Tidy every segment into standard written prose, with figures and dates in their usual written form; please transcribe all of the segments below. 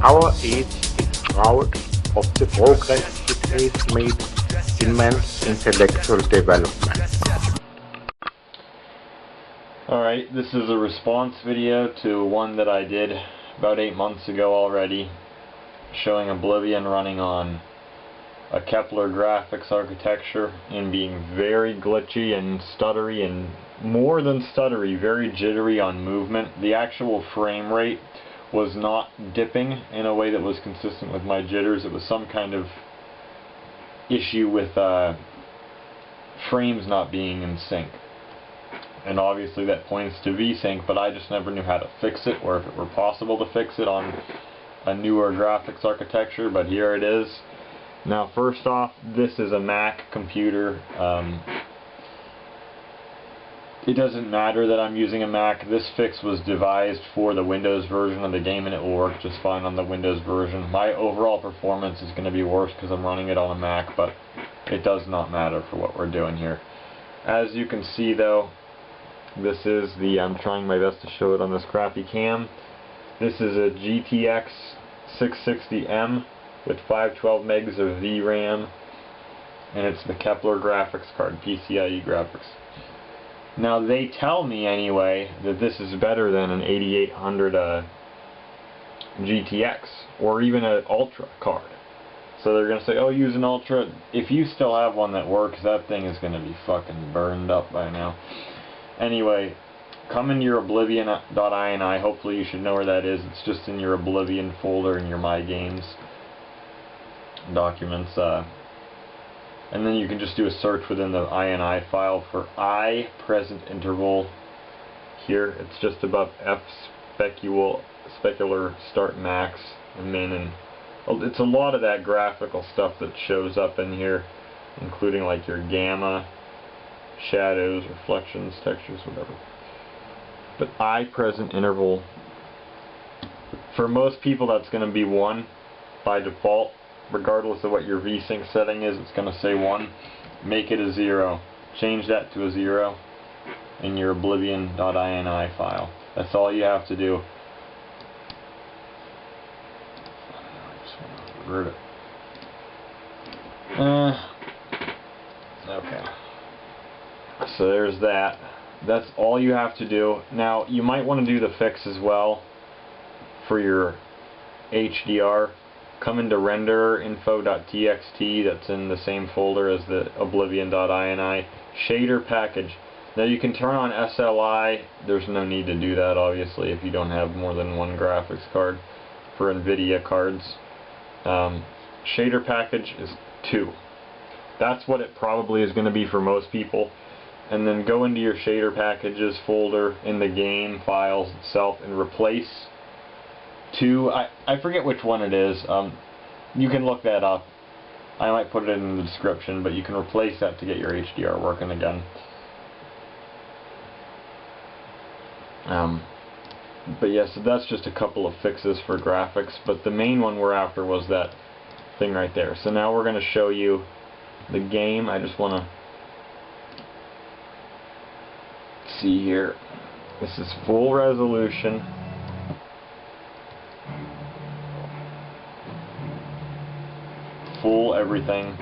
Our age is proud of the progress it has made in man's intellectual development. Alright, this is a response video to one that I did about 8 months ago already, showing Oblivion running on a Kepler graphics architecture and being very glitchy and stuttery, and more than stuttery, very jittery on movement. The actual frame rate was not dipping in a way that was consistent with my jitters. It was some kind of issue with frames not being in sync. And obviously that points to VSync, but I just never knew how to fix it, or if it were possible to fix it on a newer graphics architecture, but here it is. Now, first off, this is a Mac computer. It doesn't matter that I'm using a Mac. This fix was devised for the Windows version of the game, and it will work just fine on the Windows version. My overall performance is going to be worse because I'm running it on a Mac, but it does not matter for what we're doing here. As you can see, though, this is the, I'm trying my best to show it on this crappy cam. This is a GTX 660M with 512 megs of VRAM, and it's the Kepler graphics card, PCIe graphics. Now, they tell me anyway that this is better than an 8800 GTX or even an Ultra card. So they're going to say, oh, use an Ultra. If you still have one that works, that thing is going to be fucking burned up by now. Anyway, come into your Oblivion.ini. Hopefully you should know where that is. It's just in your Oblivion folder in your My Games documents. And then you can just do a search within the INI file for I present interval. Here it's just above F specular start max and min, and it's a lot of that graphical stuff that shows up in here, including like your gamma, shadows, reflections, textures, whatever. But I present interval, for most people that's going to be 1 by default. Regardless of what your VSync setting is, it's going to say 1. Make it a 0. Change that to a 0 in your Oblivion.ini file. That's all you have to do. I just want to revert it. Okay. So there's that. That's all you have to do. Now, you might want to do the fix as well for your HDR. Come into rendererInfo.txt, that's in the same folder as the Oblivion.ini. Shader package. Now you can turn on SLI. There's no need to do that, obviously, if you don't have more than one graphics card for Nvidia cards. Shader package is 2. That's what it probably is going to be for most people. And then go into your shader packages folder in the game files itself and replace 2, I forget which one it is. You can look that up. I might put it in the description, but you can replace that to get your HDR working again. But yeah, so that's just a couple of fixes for graphics, but the main one we're after was that thing right there. So now we're going to show you the game. I just want to see here. This is full resolution. Full everything.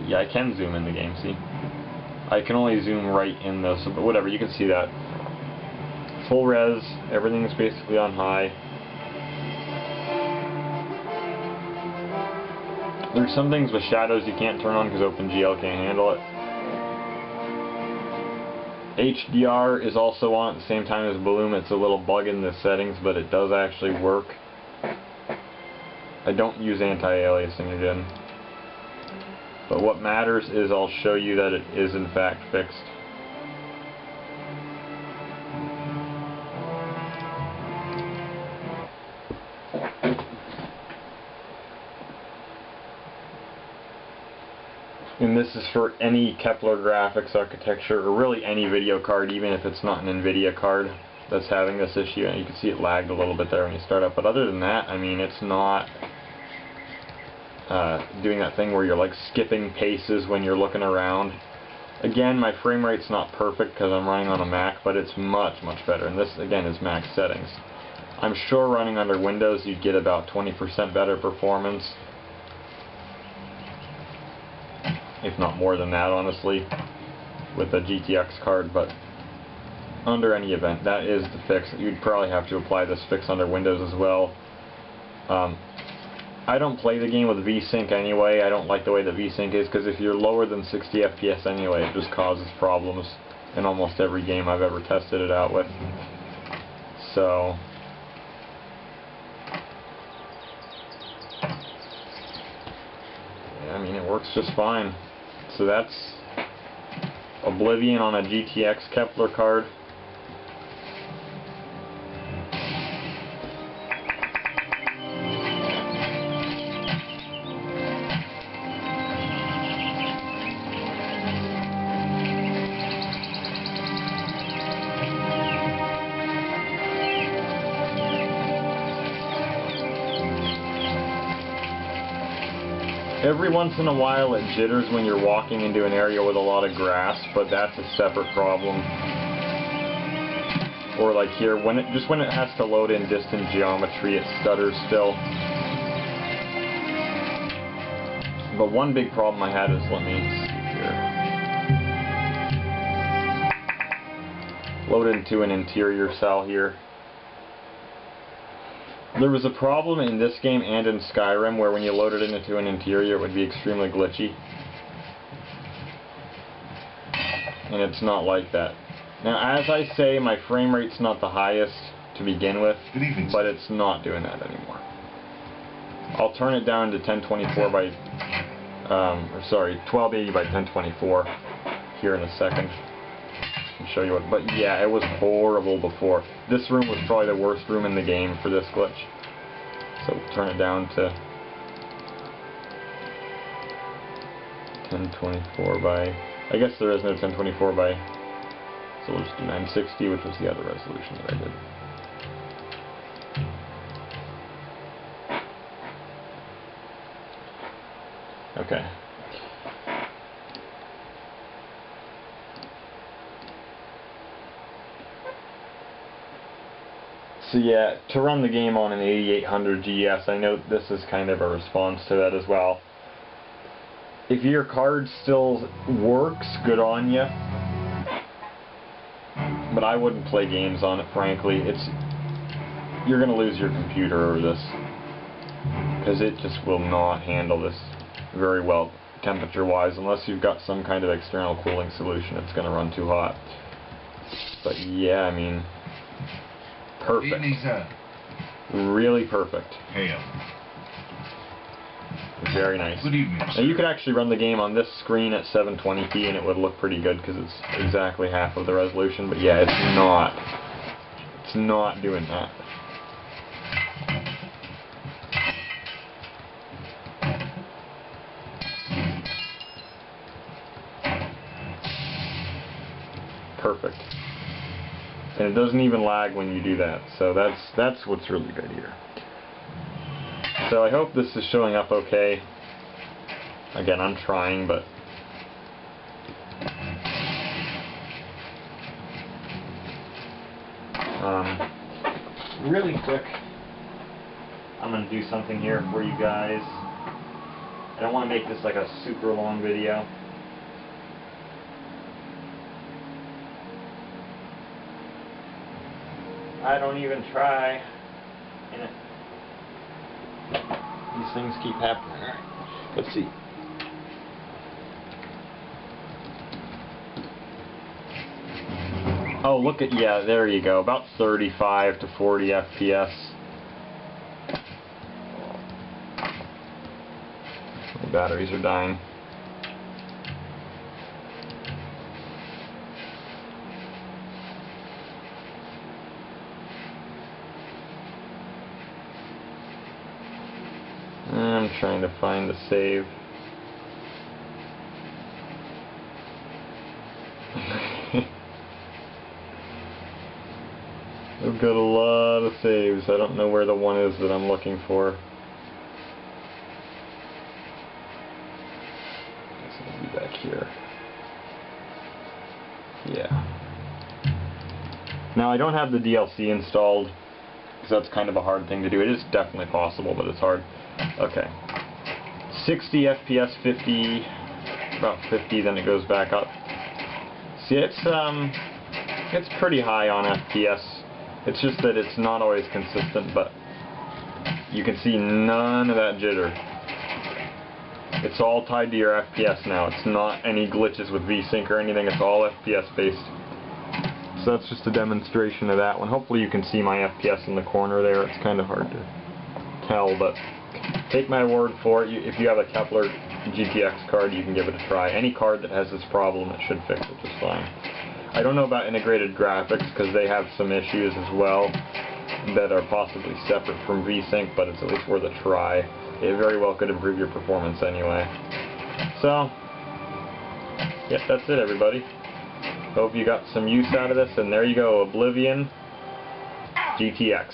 Yeah, I can zoom in the game, see? I can only zoom right in though, so but whatever, you can see that. Full res, everything is basically on high. There's some things with shadows you can't turn on because OpenGL can't handle it. HDR is also on at the same time as Bloom. It's a little bug in the settings, but it does actually work. I don't use anti-aliasing again. But what matters is I'll show you that it is in fact fixed. And this is for any Kepler graphics architecture, or really any video card, even if it's not an Nvidia card that's having this issue. And you can see it lagged a little bit there when you start up, but other than that, I mean, it's not doing that thing where you're like skipping paces when you're looking around. Again, my frame rate's not perfect because I'm running on a Mac, but it's much, much better. And this, again, is Mac settings. I'm sure running under Windows you'd get about 20% better performance, if not more than that, honestly, with a GTX card. But under any event, that is the fix. You'd probably have to apply this fix under Windows as well. I don't play the game with VSync anyway. I don't like the way the VSync is, because if you're lower than 60 FPS anyway, it just causes problems in almost every game I've ever tested it out with. So yeah, I mean, it works just fine. So that's Oblivion on a GTX Kepler card. Every once in a while it jitters when you're walking into an area with a lot of grass, but that's a separate problem. Or like here, when it has to load in distant geometry, it stutters still. But one big problem I had is, let me see here. Load into an interior cell here. There was a problem in this game and in Skyrim where when you loaded it into an interior it would be extremely glitchy. And it's not like that. Now, as I say, my frame rate's not the highest to begin with, but it's not doing that anymore. I'll turn it down to 1024 by, 1280 by 1024 here in a second. Show you what, but yeah, it was horrible before. This room was probably the worst room in the game for this glitch. So we'll turn it down to 1024 by, I guess there is no 1024 by, so we'll just do 960, which was the other resolution that I did. Okay. So yeah, to run the game on an 8800 GS, I know this is kind of a response to that as well. If your card still works, good on you. But I wouldn't play games on it, frankly. You're going to lose your computer over this, because it just will not handle this very well temperature-wise. Unless you've got some kind of external cooling solution, it's going to run too hot. But yeah, I mean, perfect. Evening, sir. Really perfect. Hail. Very nice. Good evening, Now sir. you could actually run the game on this screen at 720p and it would look pretty good because it's exactly half of the resolution, but yeah, it's not doing that. Perfect. And it doesn't even lag when you do that, so that's what's really good here. So I hope this is showing up okay. Again, I'm trying, but really quick, I'm going to do something here for you guys. I don't want to make this like a super long video. I don't even try. And these things keep happening. Alright, let's see. Oh, look at, yeah, there you go. About 35 to 40 FPS. The batteries are dying. I'm trying to find the save. I've got a lot of saves. I don't know where the one is that I'm looking for. I guess it'll be back here. Yeah. Now I don't have the DLC installed, because that's kind of a hard thing to do. It is definitely possible, but it's hard. Okay. 60 FPS, 50, about 50, then it goes back up. See, it's pretty high on FPS. It's just that it's not always consistent, but you can see none of that jitter. It's all tied to your FPS now. It's not any glitches with VSync or anything. It's all FPS based. So that's just a demonstration of that one. Hopefully you can see my FPS in the corner there. It's kind of hard to tell, but take my word for it. If you have a Kepler GTX card, you can give it a try. Any card that has this problem, it should fix it just fine. I don't know about integrated graphics because they have some issues as well that are possibly separate from VSync, but it's at least worth a try. It very well could improve your performance anyway. So, yeah, that's it, everybody. Hope you got some use out of this, and there you go, Oblivion GTX.